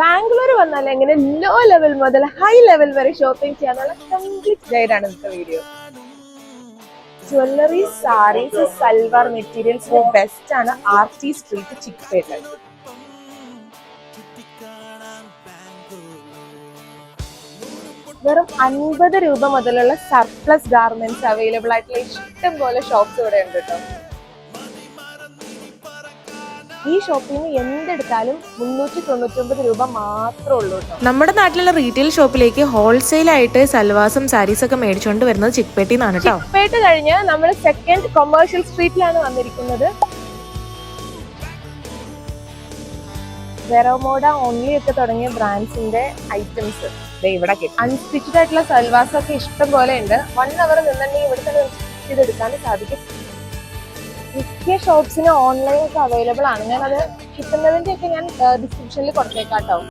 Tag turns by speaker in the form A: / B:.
A: ബാംഗ്ലൂർ വന്നാൽ എങ്ങനെ low level മുതൽ ഹൈ ലെവൽ വരെ ഷോപ്പിംഗ് ചെയ്യാനുള്ള കംപ്ലീറ്റ് ഗൈഡ് ആണ് ഇന്നത്തെ വീഡിയോ. ജ്വല്ലറി, സാരീസ്, സൽവാർ മെറ്റീരിയൽസിന്റെ ബെസ്റ്റ് ആണ് RT സ്ട്രീറ്റ് ചിക്പേട്ടിൽ. വെറും 50 രൂപ മുതലുള്ള സർപ്ലസ് ഗാർമെന്റ്സ് അവൈലബിൾ ആയിട്ടുള്ള ഇഷ്ടം പോലെ ഷോപ്സ് ഇവിടെ ഉണ്ട് കേട്ടോ. ഈ ഷോപ്പിൽ നിന്ന് എന്തെടുത്താലും 399 രൂപ മാത്രമേ ഉള്ളൂ കേട്ടോ.
B: നമ്മുടെ നാട്ടിലുള്ള റീറ്റെയിൽ ഷോപ്പിലേക്ക് ഹോൾസെയിൽ ആയിട്ട് സൽവാസും സാരീസ് ഒക്കെ മേടിച്ചുകൊണ്ട് വരുന്നത് ചിക്പേട്ടിൽ നിന്നാണ് കേട്ടോ.
A: ചിക്പേട്ട് കഴിഞ്ഞ് നമ്മൾ സെക്കൻഡ് കൊമേഴ്ഷ്യൽ സ്ട്രീറ്റിലാണ് വന്നിരിക്കുന്നത്. വെറോമോഡ ഓൺലി ഒക്കെ തുടങ്ങിയ ബ്രാൻഡ്സിന്റെ ഐറ്റംസ് ഇവിടെ കിട്ടും. അൺസ്റ്റിച്ചഡ് ആയിട്ടുള്ള സൽവാസ് ഒക്കെ ഇഷ്ടം പോലെ ഉണ്ട്. 1 അവർ നിന്നുണ്ടെങ്കിൽ ഇവിടെ തന്നെ ചെയ്തെടുക്കാൻ സാധിക്കും. മിക്ക ഷോപ്സിന് ഓൺലൈൻ ഒക്കെ അവൈലബിൾ ആണ്. ഞാനത് കിട്ടുന്നതിന്റെ ഒക്കെ ഞാൻ ഡിസ്ക്രിപ്ഷനിൽ കൊടുത്തേക്കാട്ടോ.